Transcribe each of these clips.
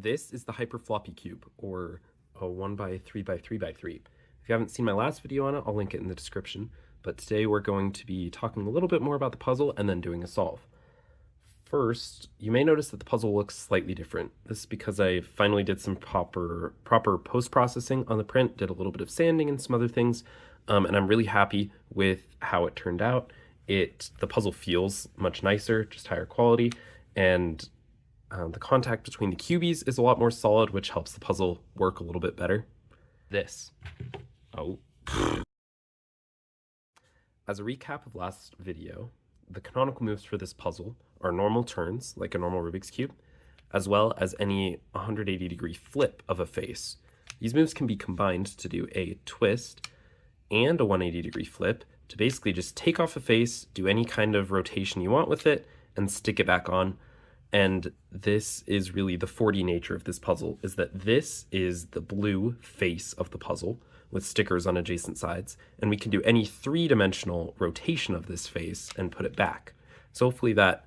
This is the Hyperfloppycube, or a 1x3x3x3. If you haven't seen my last video on it, I'll link it in the description. But today we're going to be talking a little bit more about the puzzle and then doing a solve. First, you may notice that the puzzle looks slightly different. This is because I finally did some proper post-processing on the print, did a little bit of sanding and some other things, and I'm really happy with how it turned out. The puzzle feels much nicer, just higher quality, and the contact between the cubies is a lot more solid, which helps the puzzle work a little bit better. As a recap of last video, the canonical moves for this puzzle are normal turns, like a normal Rubik's Cube, as well as any 180-degree flip of a face. These moves can be combined to do a twist and a 180-degree flip to basically just take off a face, do any kind of rotation you want with it, and stick it back on. And this is really the 4D nature of this puzzle, is that this is the blue face of the puzzle with stickers on adjacent sides, and we can do any three-dimensional rotation of this face and put it back. So hopefully that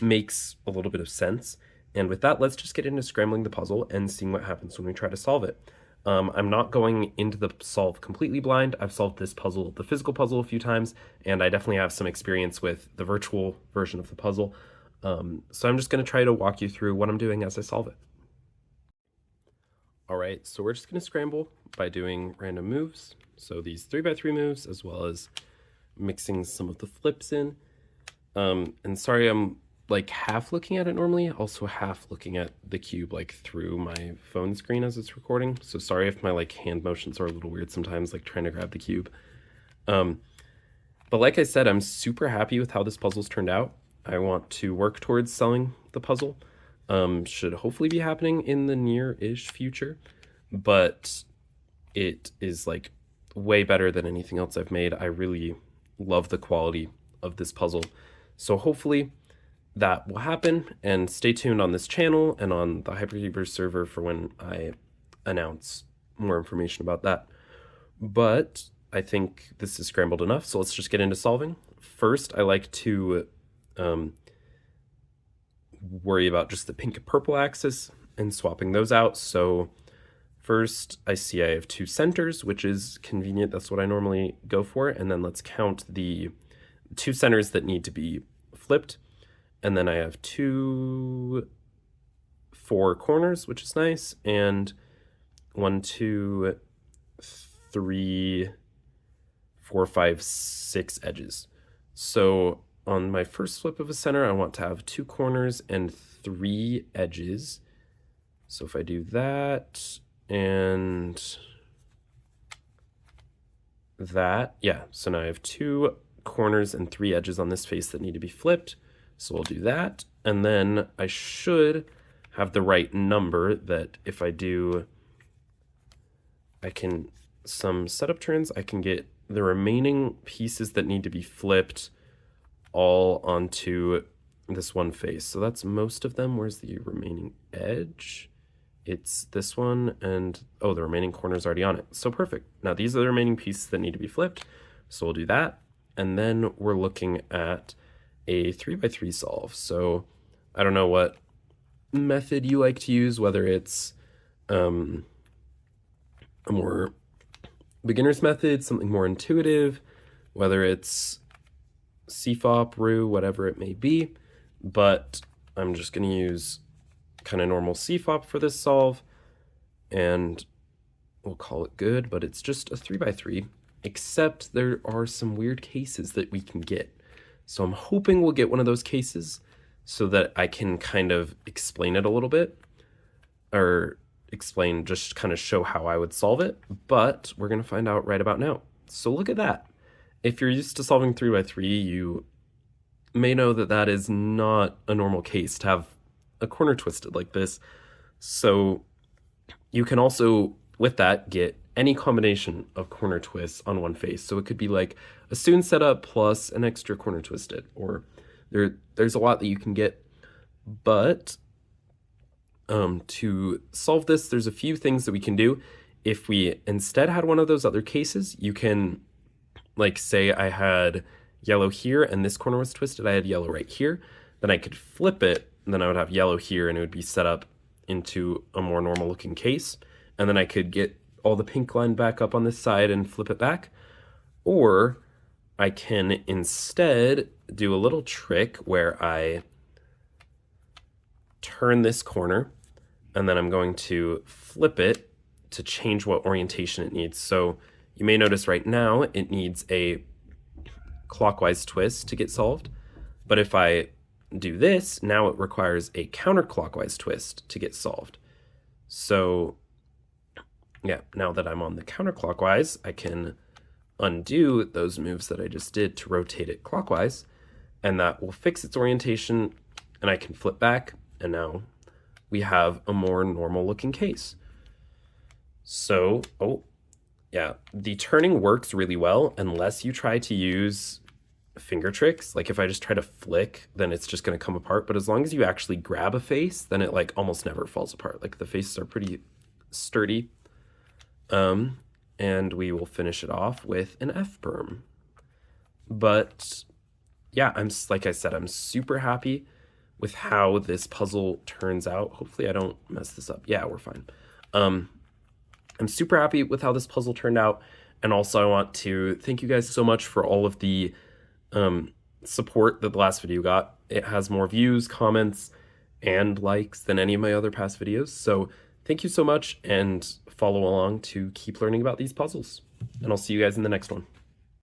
makes a little bit of sense. And with that, let's just get into scrambling the puzzle and seeing what happens when we try to solve it. I'm not going into the solve completely blind. I've solved this puzzle, the physical puzzle, a few times, and I definitely have some experience with the virtual version of the puzzle. So I'm just going to try to walk you through what I'm doing as I solve it. All right, so we're just going to scramble by doing random moves. So these 3x3 moves, as well as mixing some of the flips in. And sorry, I'm like half looking at it normally, also half looking at the cube like through my phone screen as it's recording. So sorry if my like hand motions are a little weird sometimes, like trying to grab the cube. But like I said, I'm super happy with how this puzzle's turned out. I want to work towards selling the puzzle. Should hopefully be happening in the near-ish future, but it is like way better than anything else I've made. I really love the quality of this puzzle. So hopefully that will happen, and stay tuned on this channel and on the Hyperfloppycube server for when I announce more information about that. But I think this is scrambled enough, so let's just get into solving. First, I like to worry about just the pink and purple axis and swapping those out. So first I see I have two centers, which is convenient. That's what I normally go for. And then let's count the two centers that need to be flipped. And then I have 4 corners, which is nice. And 1, 2, 3, 4, 5, 6 edges. So on my first flip of a center, I want to have 2 corners and 3 edges. So if I do that and that, yeah, so now I have 2 corners and 3 edges on this face that need to be flipped. So we'll do that. And then I should have the right number that if I do, some setup turns, I can get the remaining pieces that need to be flipped all onto this one face. So that's most of them. Where's the remaining edge? It's this one, and oh, the remaining corner is already on it. So perfect. Now these are the remaining pieces that need to be flipped. So we'll do that. And then we're looking at a 3x3 solve. So I don't know what method you like to use, whether it's a more beginner's method, something more intuitive, whether it's CFOP, RU, whatever it may be, but I'm just going to use kind of normal CFOP for this solve, and we'll call it good, but it's just a 3x3, except there are some weird cases that we can get. So I'm hoping we'll get one of those cases so that I can kind of explain it a little bit, or just kind of show how I would solve it, but we're going to find out right about now. So look at that. If you're used to solving 3x3, you may know that that is not a normal case to have a corner twisted like this. So you can also, with that, get any combination of corner twists on one face. So it could be like a student setup plus an extra corner twisted, or there's a lot that you can get. But to solve this, there's a few things that we can do. If we instead had one of those other cases, you can, like, say I had yellow here and this corner was twisted, I had yellow right here, then I could flip it, and then I would have yellow here and it would be set up into a more normal looking case, and then I could get all the pink line back up on this side and flip it back. Or I can instead do a little trick where I turn this corner, and then I'm going to flip it to change what orientation it needs. So you may notice right now it needs a clockwise twist to get solved, but if I do this, now it requires a counterclockwise twist to get solved. So yeah, now that I'm on the counterclockwise, I can undo those moves that I just did to rotate it clockwise, and that will fix its orientation, and I can flip back, and now we have a more normal looking case. So, oh yeah, the turning works really well unless you try to use finger tricks. Like if I just try to flick, then it's just going to come apart. But as long as you actually grab a face, then it like almost never falls apart. Like the faces are pretty sturdy. And we will finish it off with an F-berm. But yeah, like I said, I'm super happy with how this puzzle turns out. Hopefully I don't mess this up. Yeah, we're fine. I'm super happy with how this puzzle turned out. And also I want to thank you guys so much for all of the support that the last video got. It has more views, comments, and likes than any of my other past videos. So thank you so much, and follow along to keep learning about these puzzles. And I'll see you guys in the next one.